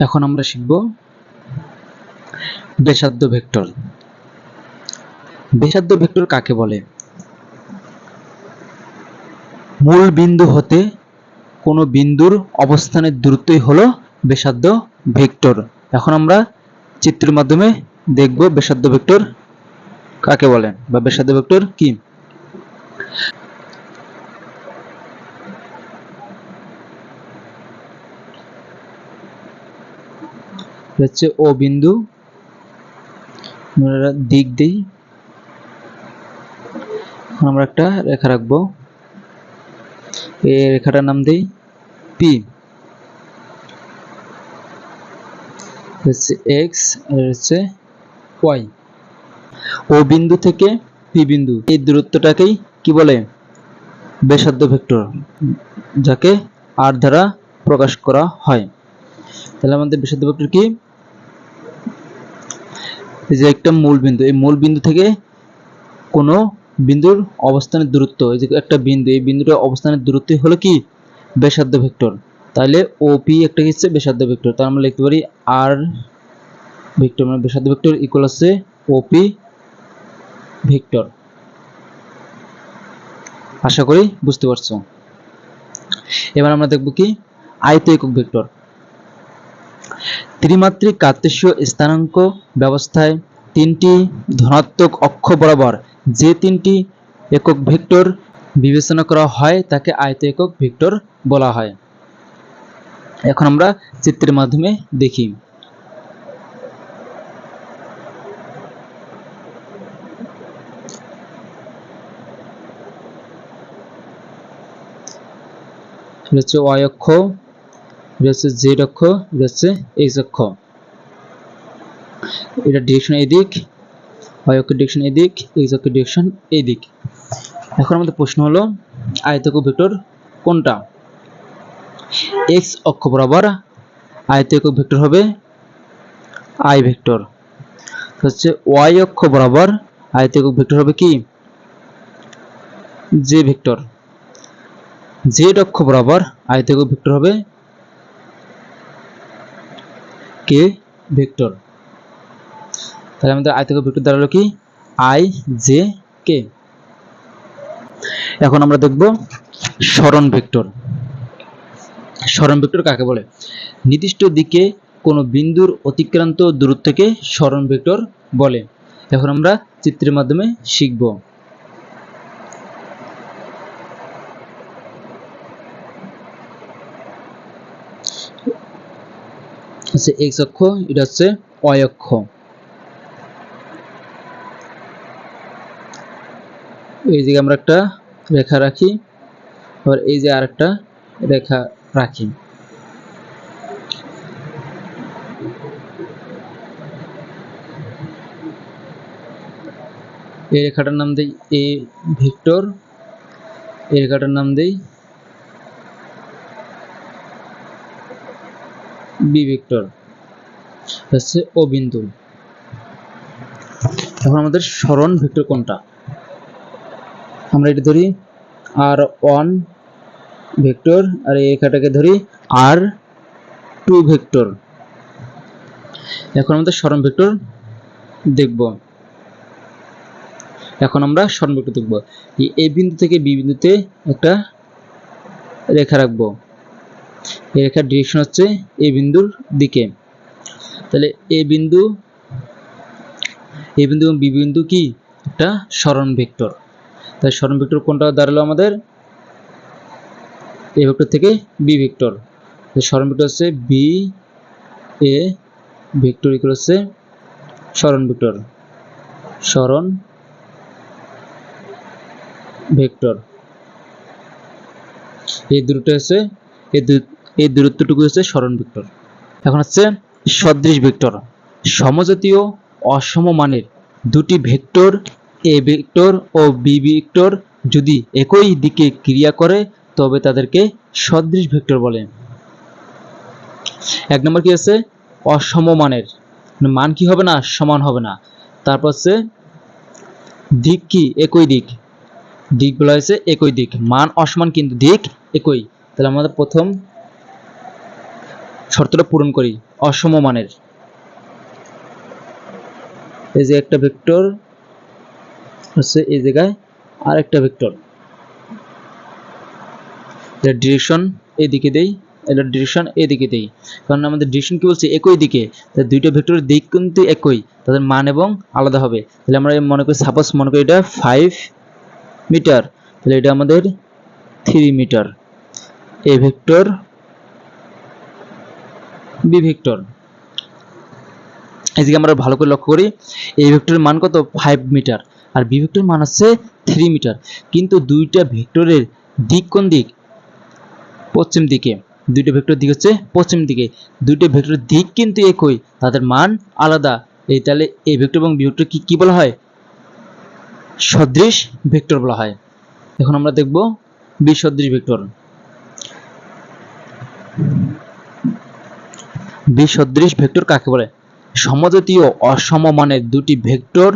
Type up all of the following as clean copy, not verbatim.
এখন আমরা শিখব ব্যাসার্ধ ভেক্টর। ব্যাসার্ধ ভেক্টর কাকে বলে? মূল বিন্দু হতে কোনো বিন্দুর অবস্থানের দূরত্বই হলো ব্যাসার্ধ ভেক্টর। এখন আমরা চিত্রের মাধ্যমে দেখব ব্যাসার্ধ ভেক্টর কাকে বলে বা ব্যাসার্ধ ভেক্টর কি। হচ্ছে ও বিন্দু, আমরা দিক দিই। এখন আমরা একটা রেখা রাখবো, এই রেখাটার নাম দেই পি। হচ্ছে এক্স আর হচ্ছে ওয়াই। ও বিন্দু থেকে পি বিন্দু এই দূরত্বটাকেই কি বলে? ব্যাসার্ধ ভেক্টর, যাকে আর দ্বারা প্রকাশ করা হয়। তাহলে আমাদের ব্যাসার্ধ ভেক্টর কি? এই যে একটা মূল বিন্দু, এই মূল বিন্দু থেকে কোনো বিন্দুর অবস্থানের দূরত্ব, এই যে একটা বিন্দু, এই বিন্দুটার অবস্থানের দূরত্ব হলো কি? ব্যাসার্ধ ভেক্টর। তাহলে ওপি একটা হচ্ছে ব্যাসার্ধ ভেক্টর। তার আমরা লিখতে পারি আর ভেক্টর মানে ব্যাসার্ধ ভেক্টর ইকুয়াল হচ্ছে ওপি ভেক্টর। আশা করি বুঝতে পারছো। এবার আমরা দেখব কি আয়ত একক ভেক্টর। ত্রিমাত্রিক কার্তেশীয় স্থানাঙ্ক ব্যবস্থায় তিনটি ধনাত্মক অক্ষ বরাবর যে তিনটি একক ভেক্টর বিবেচনা করা হয় তাকে আয়ত একক ভেক্টর বলা হয়। এখন আমরা চিত্রের মাধ্যমে দেখি। এটা হচ্ছে ওয়াই অক্ষ, এটা হচ্ছে জেড অক্ষ, এটা হচ্ছে এক্স অক্ষ। এটা ডিরেকশন এদিক, ওয়াই অক্ষের ডিরেকশন এদিক, এক্স অক্ষের ডিরেকশন এদিক। এখন আমাদের প্রশ্ন হলো আয়তএকক ভেক্টর কোনটা? এক্স অক্ষ বরাবর আয়তএকক ভেক্টর হবে আই ভেক্টর। হচ্ছে ওয়াই অক্ষ বরাবর আয়তএকক ভেক্টর হবে কি? J vector. জেড অক্ষ বরাবর আয়তএকক ভেক্টর হবে কে ভেক্টর। তাহলে আমাদের আয়তএকক ভেক্টর দাঁড়ালো কি? I J K. এখন আমরা দেখব সরণ ভেক্টর। সরণ ভেক্টর কাকে বলে? নির্দিষ্ট দিকে কোনো বিন্দুর অতিক্রান্ত দূরত্বকে সরণ ভেক্টর বলে। এখন আমরা চিত্রের মাধ্যমে শিখব। আচ্ছা, এক্স অক্ষ, এটা হচ্ছে ওয়াই অক্ষ। এই দিকে আমরা একটা রেখা রাখি, আবার এই যে আরেকটা রেখা রাখি। এই রেখাটার নাম দেই এ ভেক্টর, এই রেখাটার নাম দেই বি ভেক্টর, হচ্ছে ও বিন্দু। এখন আমাদের সরণ ভেক্টর কোনটা? আমরা এটা ধরি আর ওয়ান ভেক্টর, আর এই রেখাটাকে ধরি আর টু ভেক্টর। এখন আমাদের সরণ ভেক্টর দেখব। এখন আমরা সরণ ভেক্টর দেখব। এই বিন্দু থেকে বি বিন্দুতে একটা রেখা রাখবো, এই রেখার ডিরেকশন হচ্ছে এই বিন্দুর দিকে। তাহলে এই বিন্দু এবং বি বিন্দু কি? একটা সরণ ভেক্টর। তাই সরণ ভেক্টর কোনটা দাঁড়ালো আমাদের? এ ভেক্টর থেকে বি ভেক্টর। সরণ ভেক্টর হচ্ছে বি এ ভেক্টর ইকুয়াল হচ্ছে সরণ ভেক্টর, সরণ ভেক্টর। এই দূরত্ব হচ্ছে এই দূরত্বটুকু হচ্ছে সরণ ভেক্টর। এখন হচ্ছে সদৃশ ভেক্টর। সমজাতীয় অসমমানের দুটি ভেক্টর এ ভেক্টর ও বি ভেক্টর যদি একই দিকে ক্রিয়া করে তবে তাদেরকে সদৃশ ভেক্টর বলে। এক নম্বর কি আছে? অসমমানের, মান কি হবে না? সমান হবে না। তারপর হচ্ছে দিক কি? একই দিক। দিক বলা হয়েছে একই দিক, মান অসমান কিন্তু দিক একই। তাহলে আমাদের প্রথম শর্তটা পূরণ করি অসমমানের। এই যে একটা ভেক্টর হচ্ছে এই জায়গায় আর একটা ভেক্টর, এর ডিরেকশন এদিকে দেই, এর ডিরেকশন এদিকে দেই, কারণ আমাদের ডিরেকশন কি বলছে একই দিকে, তাই দুইটা ভেক্টরের দিক কিন্তু একই, তাদের মান এবং আলাদা হবে। তাহলে আমরা মনে করি সাপোজ মনে করি এটা 5 মিটার, তাহলে এটা আমাদের 3 metre. A vector B vector, এদিকে আমরা ভালো করে লক্ষ্য করি এই ভেক্টরের মান কত 5 মিটার আর বি ভেক্টরের মান হচ্ছে 3 মিটার, কিন্তু দুইটা ভেক্টরের দিক কোন দিক, পশ্চিম দিকে। দুইটা ভেক্টরের দিক হচ্ছে পশ্চিম দিকে, দুইটা ভেক্টরের দিক কিন্তু একই, তাদের মান আলাদা। এই তাহলে এই ভেক্টর এবং বি ভেক্টর কি বলা হয়, সদৃশ ভেক্টর বলা হয়। এখন আমরা দেখব বি সদৃশ ভেক্টর। বি সদৃশ ভেক্টর কাকে বলে? সমজাতীয় অসমমানের দুটি ভেক্টর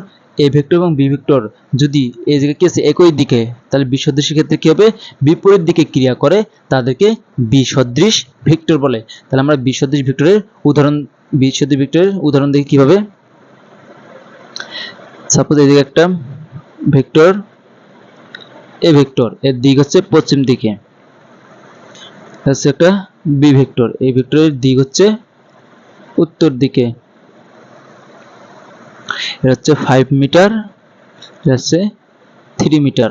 এ ভেক্টর এবং বি ভেক্টর যদি এই জায়গায় কি আছে একই দিকে, তাহলে বি সদৃশের ক্ষেত্রে কি হবে, বিপরীত দিকে ক্রিয়া করে, তাদেরকে বি সদৃশ ভেক্টর বলে। তাহলে আমরা বি সদৃশ ভেক্টরের উদাহরণ দেখি কিভাবে। সাপোজ এই জায়গায় একটা ভেক্টর এ ভেক্টর, এর দিক হচ্ছে পশ্চিম দিকে, হচ্ছে একটা বি ভেক্টর, এই ভেক্টরের দিক হচ্ছে উত্তর দিকে, এটা হচ্ছে 5 মিটার, এটা হচ্ছে 3 মিটার।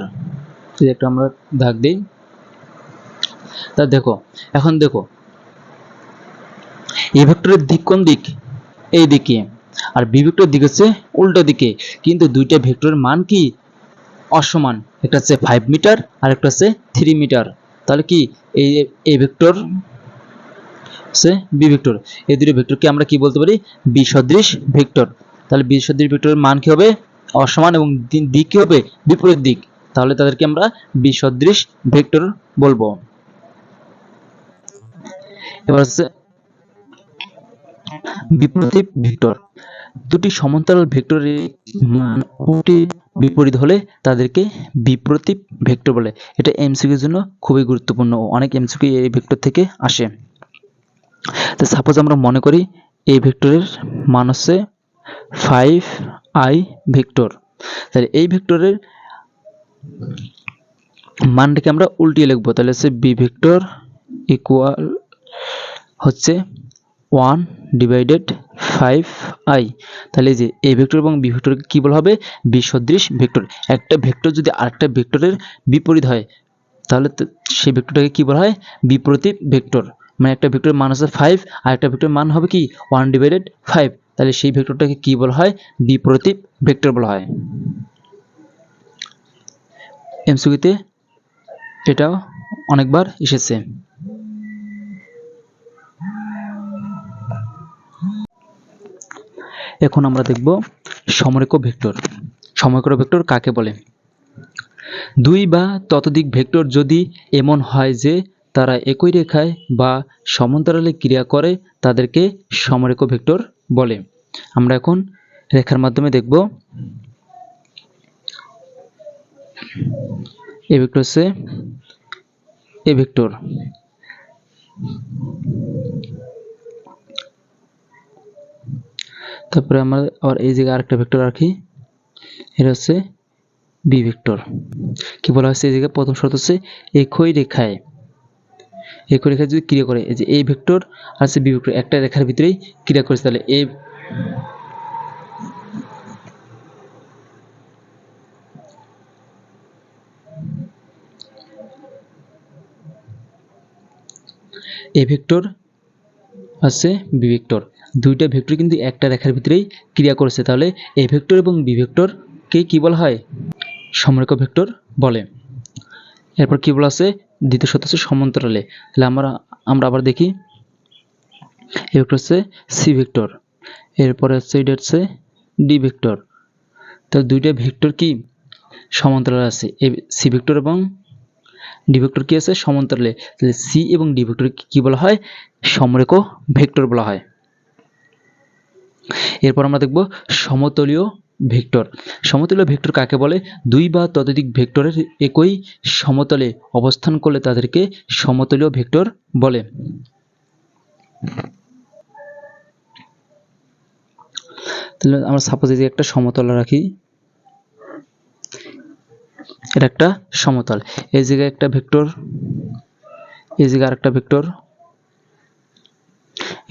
একটা আমরা দাগ দিই। তা দেখো, এখন দেখো এই ভেক্টরের দিক কোন দিক, এই দিকে, আর বি ভেক্টরের দিক হচ্ছে উল্টো দিকে, কিন্তু দুইটা ভেক্টরের মান কি অসমান, একটা হচ্ছে 5 মিটার আর একটা হচ্ছে 3 মিটার। তাহলে কি এই ভেক্টর হচ্ছে বি ভেক্টর, এই দুটো ভেক্টরকে আমরা কি বলতে পারি, বি সদৃশ ভেক্টর। তাহলে বি সদৃশ ভেক্টরের মান কি হবে, অসমান, এবং দিক কি হবে, বিপরীত দিক, তাহলে তাদেরকে আমরা বি সদৃশ ভেক্টর বলবো। এবার হচ্ছে বিপ্রতীপ ভেক্টর। দুটি সমান্তরাল ভেক্টরের মান বিপরীত হলে তাদেরকে বিপ্রতীপ ভেক্টর বলে। এটা এমসিকিউর জন্য খুবই গুরুত্বপূর্ণ, অনেক এমসিকিউ এই ভেক্টর থেকে আসে। তো সাপোজ আমরা মনে করি এই ভেক্টরের মান হচ্ছে 5i ভেক্টর, তাহলে এই ভেক্টরের মানটাকে আমরা উল্টিয়ে লিখবো, তাহলে হচ্ছে বি ভেক্টর ইকুয়াল হচ্ছে 1/5i। তাহলে এই যে এই ভেক্টর এবং বি ভেক্টরকে কি বলা হবে, বি সদৃশ ভেক্টর। একটা ভেক্টর যদি আরেকটা ভেক্টরের বিপরীত হয় তাহলে সেই ভেক্টরটাকে কি বলা হয়, বিপ্রতীপ ভেক্টর। মানে একটা ভেক্টরের মান হচ্ছে 5 আর একটা ভেক্টরের মান হবে কি 1/5, তাহলে সেই ভেক্টরটাকে কি বলা হয়, বিপ্রতীপ ভেক্টর বলা হয়। এমসিকিউতে এটাও অনেকবার এসেছে। এখন আমরা দেখব সমরেখ ভেক্টর। সমরেখ ভেক্টর কাকে বলে? দুই বা ততোধিক ভেক্টর যদি এমন হয় যে তারা একই রেখায় বা সমান্তরালে ক্রিয়া করে তাদেরকে সমরেখ ভেক্টর বলে। আমরা এখন রেখার মাধ্যমে দেখব। এই ভেক্টর হচ্ছে এই ভেক্টর, তারপরে আমরা আবার এই জায়গায় আরেকটা ভেক্টর রাখি, এটা হচ্ছে বি ভেক্টর। কি বলা হচ্ছে এই জায়গায় প্রথম শর্ত হচ্ছে একই রেখায় যদি ক্রিয়া করে, এই যে এই ভেক্টর আর বি ভেক্টর একটা রেখার ভিতরেই ক্রিয়া করেছে, তাহলে এই ভেক্টর আছে বি ভেক্টর, দুইটা ভেক্টর কিন্তু একটা রেখার ভিতরেই ক্রিয়া করেছে, তাহলে এই ভেক্টর এবং বি ভেক্টরকে কি বলা হয়, সমরেখ ভেক্টর বলে। এরপর কি বলা আছে, দ্বিতীয় শর্ত হচ্ছে সমান্তরালে। তাহলে আমরা আবার দেখি, এই ভেক্টর হচ্ছে সি ভেক্টর, এরপরে হচ্ছে এটা হচ্ছে ডি ভেক্টর। তাহলে দুইটা ভেক্টর কি সমান্তরালে আছে, সি ভেক্টর এবং ডি ভেক্টর কি আছে সমান্তরালে, তাহলে সি এবং ডি ভেক্টর কি বলা হয়, সমরেখ ভেক্টর বলা হয়। এরপর আমরা দেখব সমতলীয় ভেক্টর। সমতলীয় ভেক্টর কাকে বলে? দুই বা ততোধিক ভেক্টরের একই সমতলে অবস্থান করলে তাদেরকে সমতলীয় ভেক্টর বলে। তাহলে আমরা সাপোজ এই যে একটা সমতল রাখি, এটা একটা সমতল, এই জায়গায় একটা ভেক্টর, এই জায়গায় আরেকটা ভেক্টর,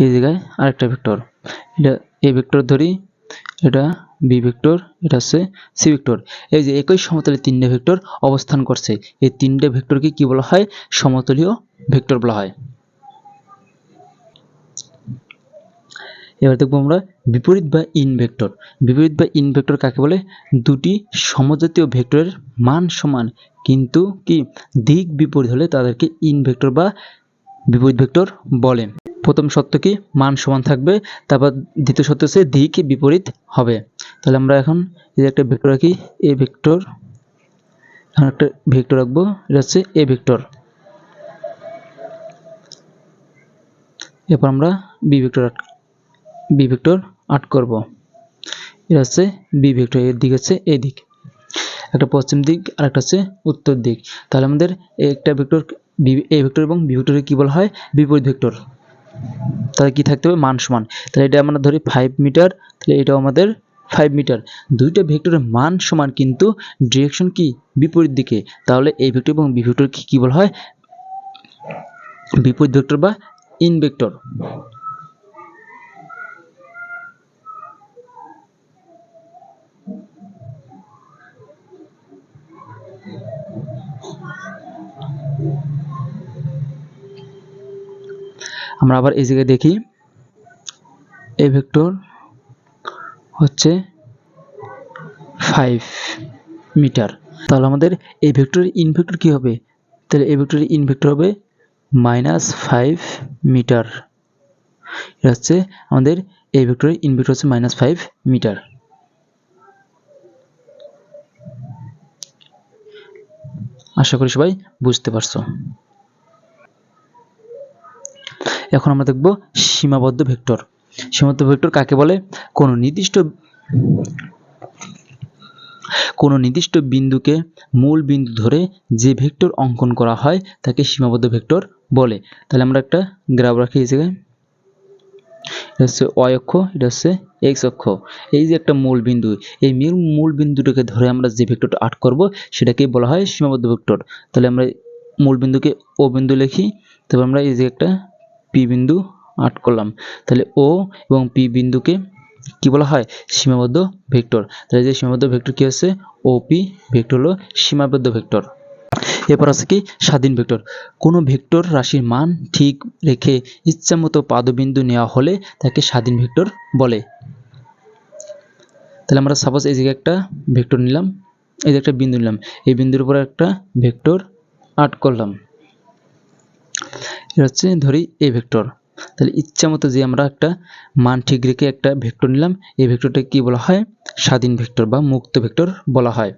এই জায়গায় আরেকটা ভেক্টর, এটা এ ভেক্টর ধরি, এটা বি ভেক্টর, এটা হচ্ছে সি ভেক্টর। এই যে একই সমতলে তিনটে ভেক্টর অবস্থান করছে, এই তিনটে ভেক্টরকে কি বলা হয়? সমতলীয় ভেক্টর বলা হয়। এবার দেখবো আমরা বিপরীত বা ইন ভেক্টর। বিপরীত বা ইন ভেক্টর কাকে বলে? দুটি সমজাতীয় ভেক্টরের মান সমান কিন্তু কি দিক বিপরীত হলে তাদেরকে ইন ভেক্টর বা বিপরীত ভেক্টর বলে। প্রথম শর্ত কি? মান সমান থাকবে, তারপর দ্বিতীয় শর্ত হচ্ছে দিক বিপরীত হবে। তাহলে আমরা এখন এই একটা ভেক্টর রাখি, এ ভেক্টর, এখন একটা ভেক্টর রাখবো, এটা হচ্ছে এ ভেক্টর। এরপর আমরা বি ভেক্টর আট করব, এটা হচ্ছে বি ভেক্টর, এর দিক হচ্ছে এই দিক, একটা পশ্চিম দিক আর একটা হচ্ছে উত্তর দিক। তাহলে আমাদের একটা ভেক্টর এ ভেক্টর এবং বি ভেক্টরকে কি বলা হয়? বিপরীত ভেক্টর। তাহলে কি থাকতে হবে? মান সমান। তাহলে এটা আমরা ধরি 5 মিটার, তাহলে এটাও আমাদের 5 মিটার। দুইটা ভেক্টরের মান সমান কিন্তু ডিরেকশন কি বিপরীত দিকে, তাহলে এই ভেক্টর এবং বি ভেক্টর কি বলা হয়? বিপরীত ভেক্টর বা ইন ভেক্টর। আমরা আবার এই জায়গায় দেখি, এ ভেক্টর হচ্ছে 5 মিটার, তাহলে আমাদের এই ভেক্টরের ইন ভেক্টর কি হবে? তাহলে এই ভেক্টরের ইন ভেক্টর হবে -5 মিটার। এটা হচ্ছে আমাদের এই ভেক্টরের ইন ভেক্টর হচ্ছে -5 মিটার। আশা করি সবাই বুঝতে পারছো। এখন আমরা দেখব সীমাবদ্ধ ভেক্টর। সীমাবদ্ধ ভেক্টর কাকে বলে? কোনো নির্দিষ্ট বিন্দুকে মূল বিন্দু ধরে যে ভেক্টর অঙ্কন করা হয় তাকে সীমাবদ্ধ ভেক্টর বলে। তাহলে আমরা একটা গ্রাফ রাখি এই জায়গায়, এটা হচ্ছে ওয়াই অক্ষ, এটা হচ্ছে এক্স অক্ষ। এই যে একটা মূল বিন্দু, এই মূল বিন্দুটাকে ধরে আমরা যে ভেক্টরটা আট করব সেটাকে বলা হয় সীমাবদ্ধ ভেক্টর। তাহলে আমরা মূল বিন্দুকে ও বিন্দু লিখি, তারপর আমরা এই যে একটা পি বিন্দু আট করলাম, তাহলে ও এবং পি বিন্দুকে কি বলা হয়? সীমাবদ্ধ ভেক্টর। তাহলে যে সীমাবদ্ধ ভেক্টর কি আছে? ওপি ভেক্টর হলো সীমাবদ্ধ ভেক্টর। এরপর আছে কি স্বাধীন ভেক্টর। কোনো ভেক্টর রাশির মান ঠিক রেখে ইচ্ছামতো পাদবিন্দু নেওয়া হলে তাকে স্বাধীন ভেক্টর বলে। তাহলে আমরা সাপোজ এই জায়গায় একটা ভেক্টর নিলাম, এই যে একটা বিন্দু নিলাম, এই বিন্দুর উপরে একটা ভেক্টর আট করলাম, এটা হচ্ছে ধরি এ ভেক্টর। তাহলে ইচ্ছামতো যে আমরা একটা মান ঠিক রেখে একটা ভেক্টর নিলাম, এই ভেক্টরটা কি বলা হয়? স্বাধীন ভেক্টর বা মুক্ত ভেক্টর বলা হয়।